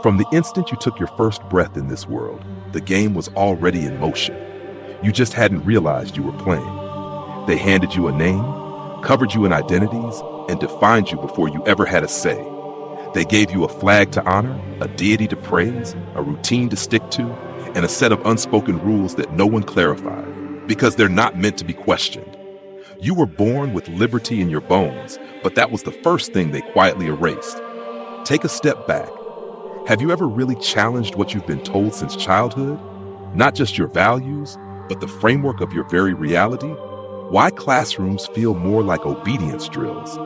From the instant you took your first breath in this world, the game was already in motion. You just hadn't realized you were playing. They handed you a name, covered you in identities, and defined you before you ever had a say. They gave you a flag to honor, a deity to praise, a routine to stick to, and a set of unspoken rules that no one clarified, because they're not meant to be questioned. You were born with liberty in your bones, but that was the first thing they quietly erased. Take a step back. Have you ever really challenged what you've been told since childhood? Not just your values, but the framework of your very reality? Why classrooms feel more like obedience drills?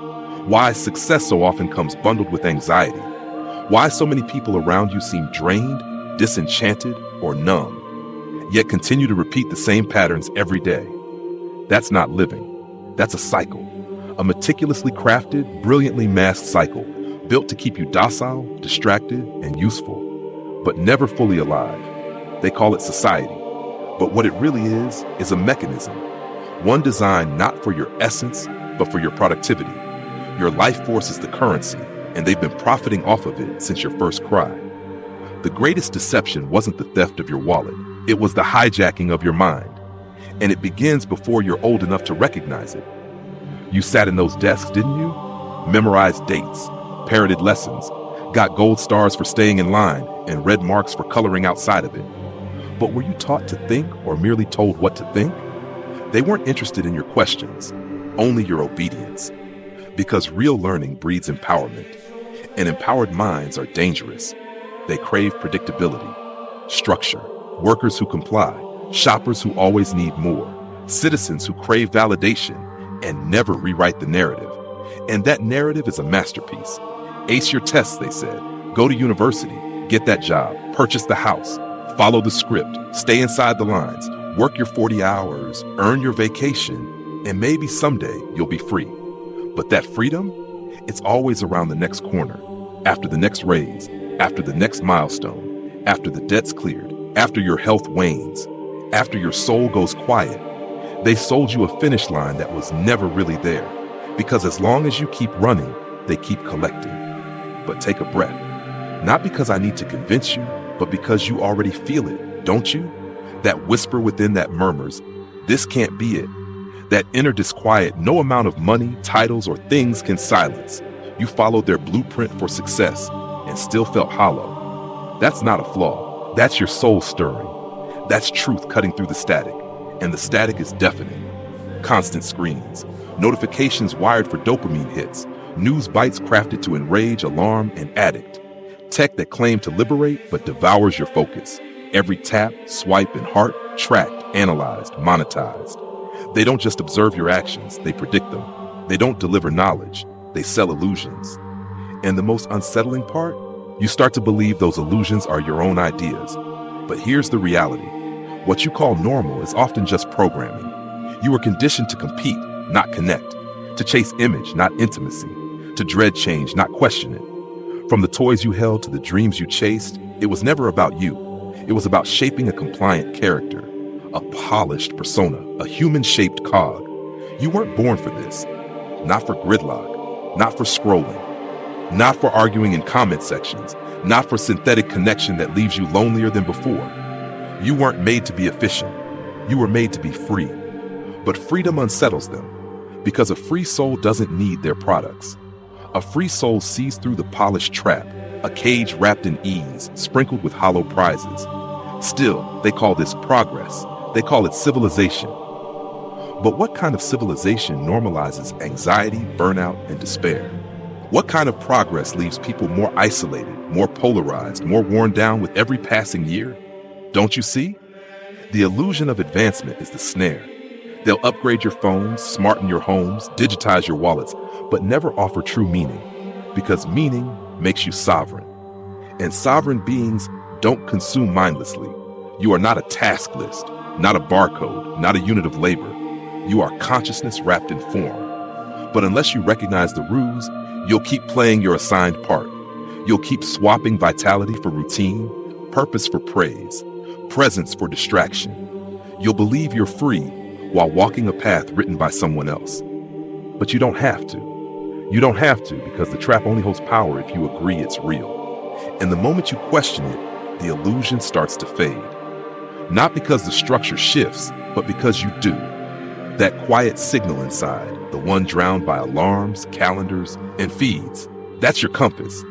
Why success so often comes bundled with anxiety? Why so many people around you seem drained, disenchanted, or numb, yet continue to repeat the same patterns every day? That's not living. That's a cycle. A meticulously crafted, brilliantly masked cycle, built to keep you docile, distracted, and useful, but never fully alive. They call it society. But what it really is a mechanism. One designed not for your essence, but for your productivity. Your life force is the currency, and they've been profiting off of it since your first cry. The greatest deception wasn't the theft of your wallet. It was the hijacking of your mind. And it begins before you're old enough to recognize it. You sat in those desks, didn't you? Memorized dates, parroted lessons, got gold stars for staying in line, and red marks for coloring outside of it. But were you taught to think or merely told what to think? They weren't interested in your questions, only your obedience. Because real learning breeds empowerment, and empowered minds are dangerous. They crave predictability, structure, workers who comply, shoppers who always need more, citizens who crave validation and never rewrite the narrative. And that narrative is a masterpiece. Ace your tests, they said. Go to university, get that job, purchase the house, follow the script, stay inside the lines, work your 40 hours, earn your vacation, and maybe someday you'll be free. But that freedom, it's always around the next corner, after the next raise, after the next milestone, after the debt's cleared, after your health wanes, after your soul goes quiet. They sold you a finish line that was never really there, because as long as you keep running, they keep collecting. But take a breath. Not because I need to convince you, but because you already feel it, don't you? That whisper within that murmurs, this can't be it. That inner disquiet no amount of money, titles, or things can silence. You followed their blueprint for success and still felt hollow. That's not a flaw. That's your soul stirring. That's truth cutting through the static. And the static is deafening. Constant screens, notifications wired for dopamine hits, news bites crafted to enrage, alarm, and addict. Tech that claimed to liberate but devours your focus. Every tap, swipe, and heart tracked, analyzed, monetized. They don't just observe your actions, they predict them. They don't deliver knowledge, they sell illusions. And the most unsettling part? You start to believe those illusions are your own ideas. But here's the reality. What you call normal is often just programming. You were conditioned to compete, not connect, to chase image, not intimacy, to dread change, not question it. From the toys you held to the dreams you chased, it was never about you. It was about shaping a compliant character, a polished persona, a human-shaped cog. You weren't born for this. Not for gridlock, not for scrolling, not for arguing in comment sections, not for synthetic connection that leaves you lonelier than before. You weren't made to be efficient. You were made to be free. But freedom unsettles them, because a free soul doesn't need their products. A free soul sees through the polished trap, a cage wrapped in ease, sprinkled with hollow prizes. Still, they call this progress. They call it civilization. But what kind of civilization normalizes anxiety, burnout, and despair? What kind of progress leaves people more isolated, more polarized, more worn down with every passing year? Don't you see? The illusion of advancement is the snare. They'll upgrade your phones, smarten your homes, digitize your wallets, but never offer true meaning, because meaning makes you sovereign. And sovereign beings don't consume mindlessly. You are not a task list, not a barcode, not a unit of labor. You are consciousness wrapped in form. But unless you recognize the ruse, you'll keep playing your assigned part. You'll keep swapping vitality for routine, purpose for praise, presence for distraction. You'll believe you're free while walking a path written by someone else. But you don't have to. You don't have to, because the trap only holds power if you agree it's real. And the moment you question it, the illusion starts to fade. Not because the structure shifts, but because you do. That quiet signal inside, the one drowned by alarms, calendars, and feeds, that's your compass.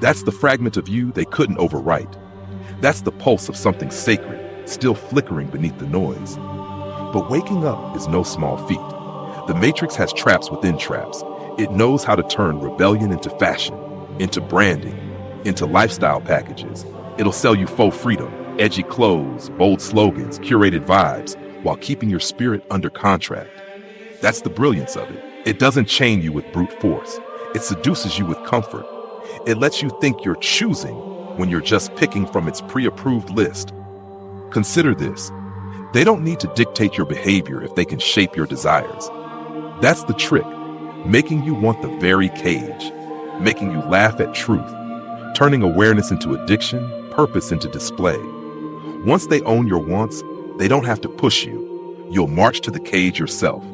That's the fragment of you they couldn't overwrite. That's the pulse of something sacred, still flickering beneath the noise. But waking up is no small feat. The Matrix has traps within traps. It knows how to turn rebellion into fashion, into branding, into lifestyle packages. It'll sell you faux freedom, edgy clothes, bold slogans, curated vibes, while keeping your spirit under contract. That's the brilliance of it. It doesn't chain you with brute force. It seduces you with comfort. It lets you think you're choosing when you're just picking from its pre-approved list. Consider this. They don't need to dictate your behavior if they can shape your desires. That's the trick, making you want the very cage, making you laugh at truth, turning awareness into addiction, purpose into display. Once they own your wants, they don't have to push you. You'll march to the cage yourself.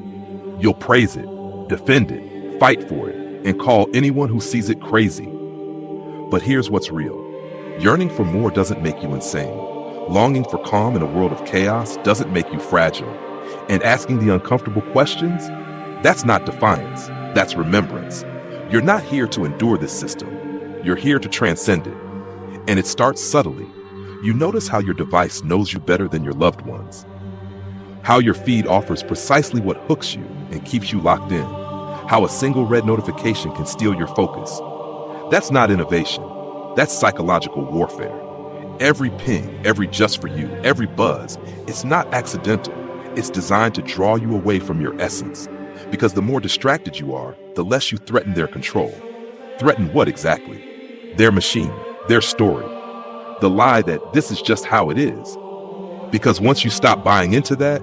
You'll praise it, defend it, fight for it, and call anyone who sees it crazy. But here's what's real. Yearning for more doesn't make you insane. Longing for calm in a world of chaos doesn't make you fragile. And asking the uncomfortable questions, that's not defiance, that's remembrance. You're not here to endure this system. You're here to transcend it. And it starts subtly. You notice how your device knows you better than your loved ones. How your feed offers precisely what hooks you and keeps you locked in. How a single red notification can steal your focus. That's not innovation. That's psychological warfare. Every ping, every just for you, every buzz, it's not accidental. It's designed to draw you away from your essence. Because the more distracted you are, the less you threaten their control. Threaten what exactly? Their machine, their story. The lie that this is just how it is. Because once you stop buying into that,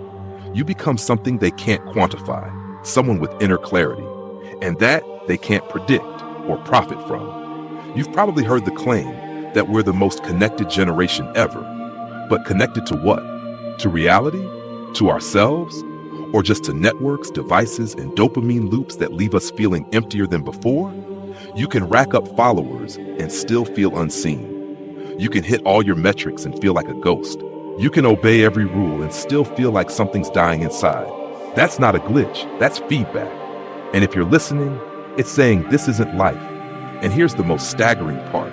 you become something they can't quantify, someone with inner clarity, and that they can't predict or profit from. You've probably heard the claim that we're the most connected generation ever. But connected to what? To reality? To ourselves? Or just to networks, devices, and dopamine loops that leave us feeling emptier than before? You can rack up followers and still feel unseen. You can hit all your metrics and feel like a ghost. You can obey every rule and still feel like something's dying inside. That's not a glitch, that's feedback. And if you're listening, it's saying this isn't life. And here's the most staggering part.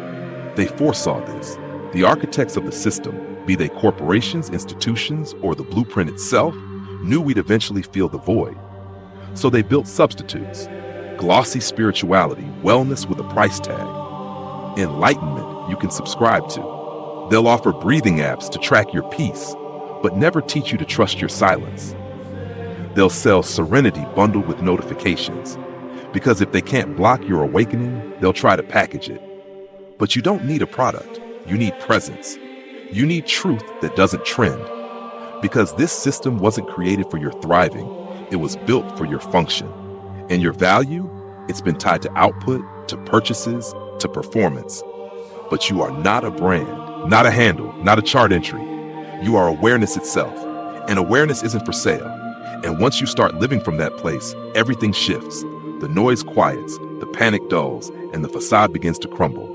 They foresaw this. The architects of the system, be they corporations, institutions, or the blueprint itself, knew we'd eventually feel the void. So they built substitutes. Glossy spirituality, wellness with a price tag. Enlightenment you can subscribe to. They'll offer breathing apps to track your peace, but never teach you to trust your silence. They'll sell serenity bundled with notifications, because if they can't block your awakening, they'll try to package it. But you don't need a product, you need presence. You need truth that doesn't trend. Because this system wasn't created for your thriving, it was built for your function. And your value, it's been tied to output, to purchases, to performance. But you are not a brand, not a handle, not a chart entry. You are awareness itself. And awareness isn't for sale. And once you start living from that place, everything shifts. The noise quiets, the panic dulls, and the facade begins to crumble.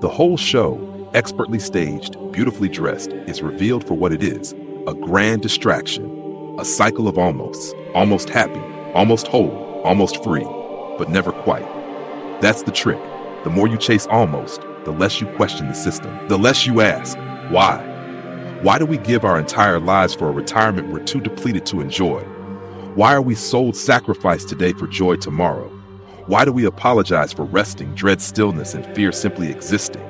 The whole show, expertly staged, beautifully dressed, is revealed for what it is, a grand distraction, a cycle of almosts, almost happy, almost whole, almost free, but never quite. That's the trick. The more you chase almost, the less you question the system, the less you ask, why? Why do we give our entire lives for a retirement we're too depleted to enjoy? Why are we sold sacrifice today for joy tomorrow? Why do we apologize for resting, dread stillness, and fear simply existing?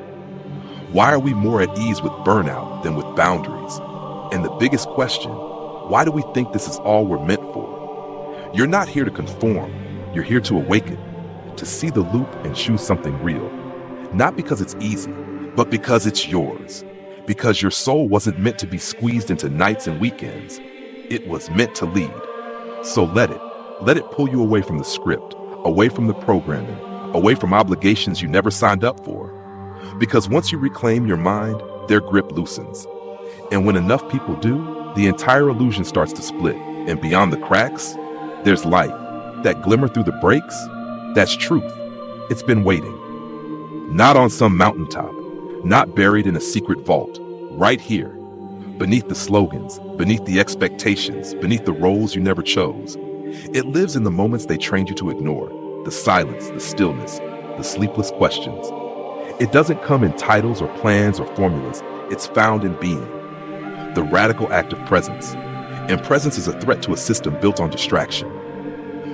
Why are we more at ease with burnout than with boundaries? And the biggest question, why do we think this is all we're meant for? You're not here to conform, you're here to awaken, to see the loop and choose something real. Not because it's easy, but because it's yours. Because your soul wasn't meant to be squeezed into nights and weekends. It was meant to lead. So let it pull you away from the script, away from the programming, away from obligations you never signed up for. Because once you reclaim your mind, their grip loosens. And when enough people do, the entire illusion starts to split. And beyond the cracks, there's light. That glimmer through the breaks, that's truth. It's been waiting. Not on some mountaintop, not buried in a secret vault, right here, beneath the slogans, beneath the expectations, beneath the roles you never chose. It lives in the moments they trained you to ignore, the silence, the stillness, the sleepless questions. It doesn't come in titles or plans or formulas. It's found in being, the radical act of presence. And presence is a threat to a system built on distraction.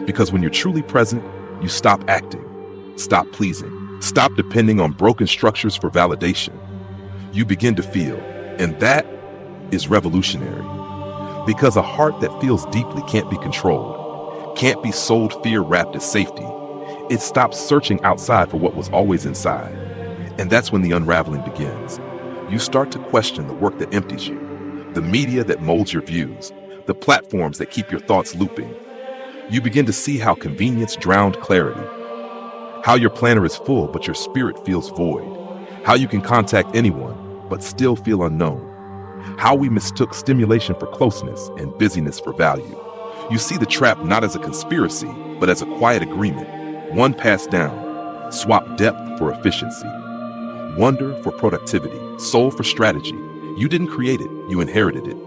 Because when you're truly present, you stop acting, stop pleasing, stop depending on broken structures for validation. You begin to feel, and that is revolutionary. Because a heart that feels deeply can't be controlled, can't be sold fear wrapped as safety. It stops searching outside for what was always inside. And that's when the unraveling begins. You start to question the work that empties you, the media that molds your views, the platforms that keep your thoughts looping. You begin to see how convenience drowned clarity, how your planner is full but your spirit feels void, how you can contact anyone but still feel unknown, how we mistook stimulation for closeness and busyness for value. You see the trap not as a conspiracy, but as a quiet agreement, one passed down. Swap depth for efficiency, wonder for productivity, soul for strategy. You didn't create it, you inherited it.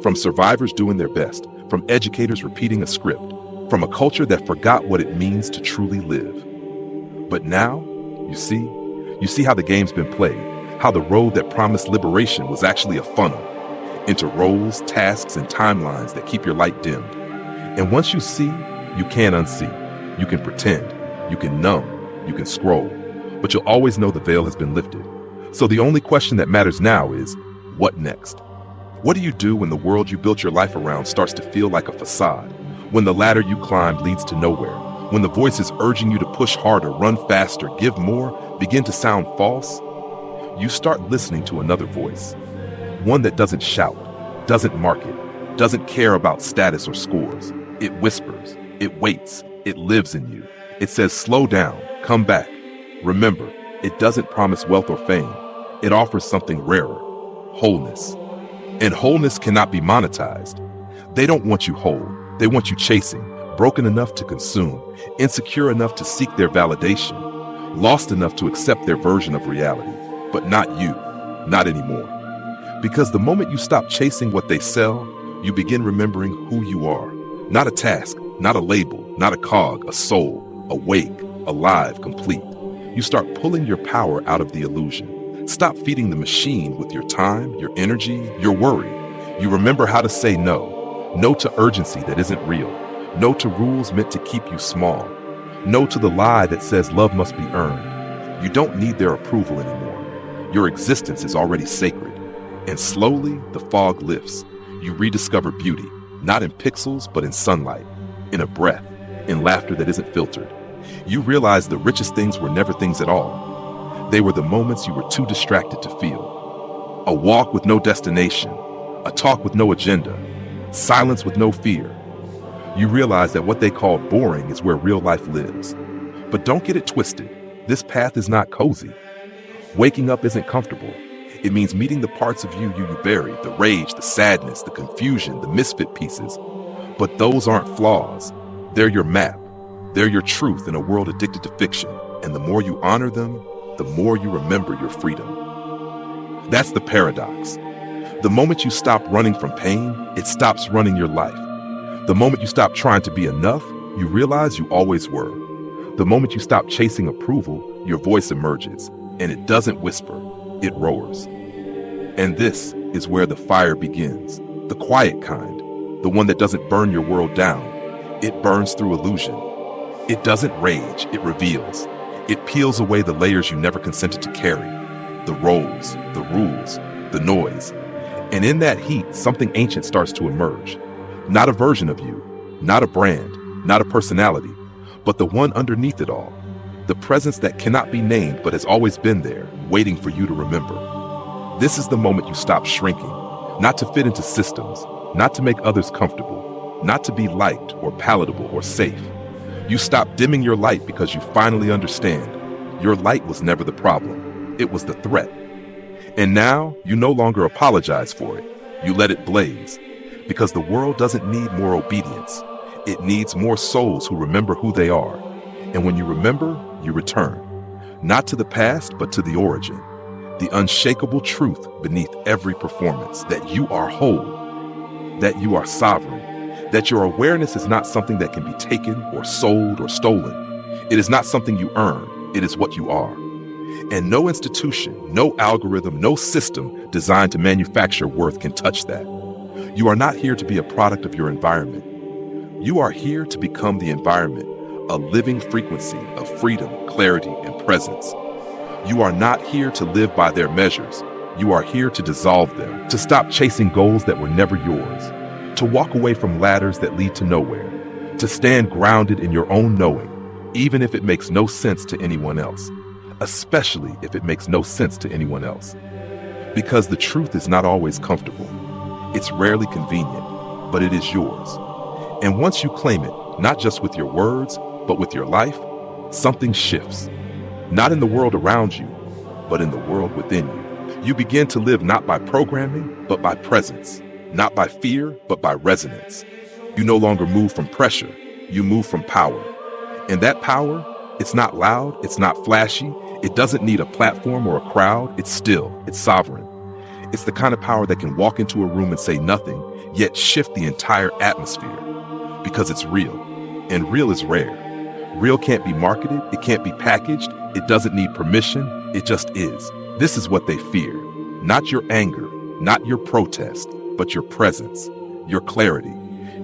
From survivors doing their best, from educators repeating a script, from a culture that forgot what it means to truly live. But now, you see how the game's been played, how the road that promised liberation was actually a funnel into roles, tasks, and timelines that keep your light dimmed. And once you see, you can't unsee. You can pretend, you can numb, you can scroll, but you'll always know the veil has been lifted. So the only question that matters now is, what next? What do you do when the world you built your life around starts to feel like a facade? When the ladder you climbed leads to nowhere? When the voices urging you to push harder, run faster, give more, begin to sound false? You start listening to another voice. One that doesn't shout, doesn't market, doesn't care about status or scores. It whispers, it waits, it lives in you. It says, slow down, come back. Remember, it doesn't promise wealth or fame. It offers something rarer, wholeness. And wholeness cannot be monetized. They don't want you whole. They want you chasing, broken enough to consume, insecure enough to seek their validation, lost enough to accept their version of reality. But not you, not anymore. Because the moment you stop chasing what they sell, you begin remembering who you are. Not a task, not a label, not a cog, a soul, awake, alive, complete. You start pulling your power out of the illusion. Stop feeding the machine with your time, your energy, your worry. You remember how to say no. No to urgency that isn't real. No to rules meant to keep you small. No to the lie that says love must be earned. You don't need their approval anymore. Your existence is already sacred. And slowly, the fog lifts. You rediscover beauty, not in pixels, but in sunlight, in a breath, in laughter that isn't filtered. You realize the richest things were never things at all. They were the moments you were too distracted to feel. A walk with no destination, a talk with no agenda, silence with no fear. You realize that what they call boring is where real life lives. But don't get it twisted. This path is not cozy. Waking up isn't comfortable. It means meeting the parts of you buried, the rage, the sadness, the confusion, the misfit pieces. But those aren't flaws. They're your map. They're your truth in a world addicted to fiction. And the more you honor them, the more you remember your freedom. That's the paradox. The moment you stop running from pain, it stops running your life. The moment you stop trying to be enough, you realize you always were. The moment you stop chasing approval, your voice emerges, and it doesn't whisper, it roars. And this is where the fire begins, the quiet kind, the one that doesn't burn your world down. It burns through illusion. It doesn't rage, it reveals. It peels away the layers you never consented to carry, the roles, the rules, the noise. And in that heat, something ancient starts to emerge. Not a version of you, not a brand, not a personality, but the one underneath it all. The presence that cannot be named but has always been there, waiting for you to remember. This is the moment you stop shrinking, not to fit into systems, not to make others comfortable, not to be liked or palatable or safe. You stop dimming your light because you finally understand. Your light was never the problem. It was the threat. And now you no longer apologize for it. You let it blaze. Because the world doesn't need more obedience. It needs more souls who remember who they are. And when you remember, you return. Not to the past, but to the origin. the unshakable truth beneath every performance, that you are whole, that you are sovereign, that your awareness is not something that can be taken or sold or stolen. It is not something you earn, it is what you are. And no institution, no algorithm, no system designed to manufacture worth can touch that. You are not here to be a product of your environment. You are here to become the environment, a living frequency of freedom, clarity, and presence. You are not here to live by their measures. You are here to dissolve them, to stop chasing goals that were never yours, to walk away from ladders that lead to nowhere, to stand grounded in your own knowing, even if it makes no sense to anyone else, especially if it makes no sense to anyone else. Because the truth is not always comfortable. It's rarely convenient, but it is yours. And once you claim it, not just with your words, but with your life, something shifts. Not in the world around you, but in the world within you. You begin to live not by programming, but by presence. Not by fear, but by resonance. You no longer move from pressure, you move from power. And that power, it's not loud, it's not flashy, it doesn't need a platform or a crowd, it's still, it's sovereign. It's the kind of power that can walk into a room and say nothing, yet shift the entire atmosphere. Because it's real, and real is rare. Real can't be marketed, it can't be packaged, it doesn't need permission, it just is. This is what they fear. Not your anger, not your protest, but your presence, your clarity,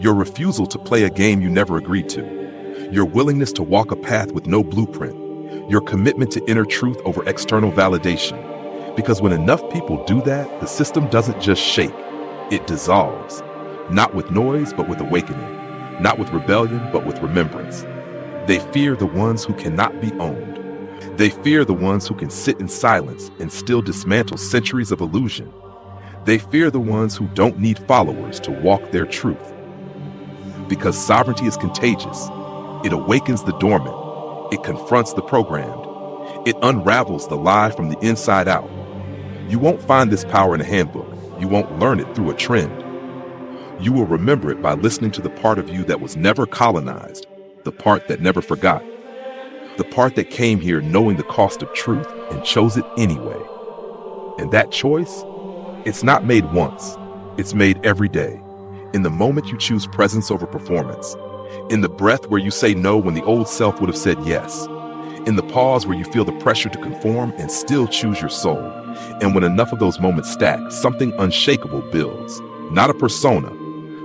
your refusal to play a game you never agreed to, your willingness to walk a path with no blueprint, your commitment to inner truth over external validation. Because when enough people do that, the system doesn't just shake, it dissolves. Not with noise, but with awakening. Not with rebellion, but with remembrance. They fear the ones who cannot be owned. They fear the ones who can sit in silence and still dismantle centuries of illusion. They fear the ones who don't need followers to walk their truth. Because sovereignty is contagious. It awakens the dormant. It confronts the programmed. It unravels the lie from the inside out. You won't find this power in a handbook. You won't learn it through a trend. You will remember it by listening to the part of you that was never colonized, the part that never forgot, the part that came here knowing the cost of truth and chose it anyway. And that choice, it's not made once, it's made every day. In the moment you choose presence over performance, in the breath where you say no when the old self would have said yes, in the pause where you feel the pressure to conform and still choose your soul. And when enough of those moments stack, something unshakable builds. Not a persona,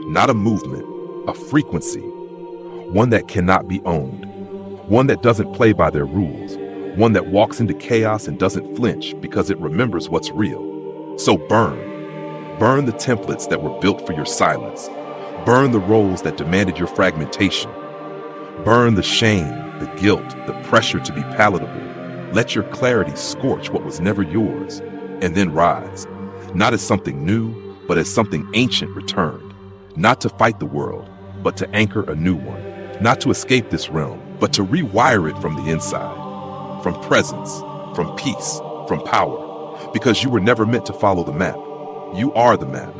not a movement, a frequency. One that cannot be owned. One that doesn't play by their rules. One that walks into chaos and doesn't flinch because it remembers what's real. So burn. Burn the templates that were built for your silence. Burn the roles that demanded your fragmentation. Burn the shame, the guilt, the pressure to be palatable. Let your clarity scorch what was never yours, and then rise. Not as something new, but as something ancient returned. Not to fight the world, but to anchor a new one. Not to escape this realm, but to rewire it from the inside. From presence, from peace, from power. Because you were never meant to follow the map. You are the map.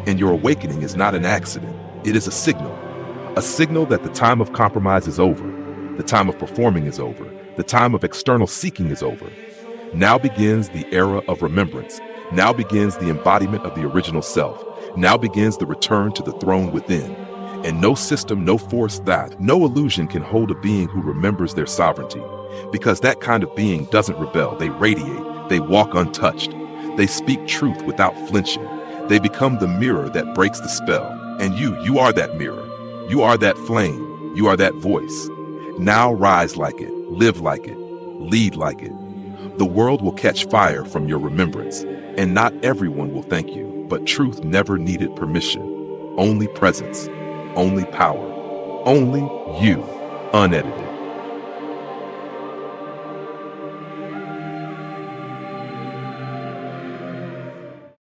And your awakening is not an accident. It is a signal. A signal that the time of compromise is over. The time of performing is over. The time of external seeking is over. Now begins the era of remembrance. Now begins the embodiment of the original self. Now begins the return to the throne within. And no system, no force, no illusion can hold a being who remembers their sovereignty. Because that kind of being doesn't rebel, they radiate, they walk untouched. They speak truth without flinching. They become the mirror that breaks the spell. And you are that mirror. You are that flame. You are that voice. Now rise like it, live like it, lead like it. The world will catch fire from your remembrance. And not everyone will thank you, but truth never needed permission. Only presence. Only power. Only you, unedited.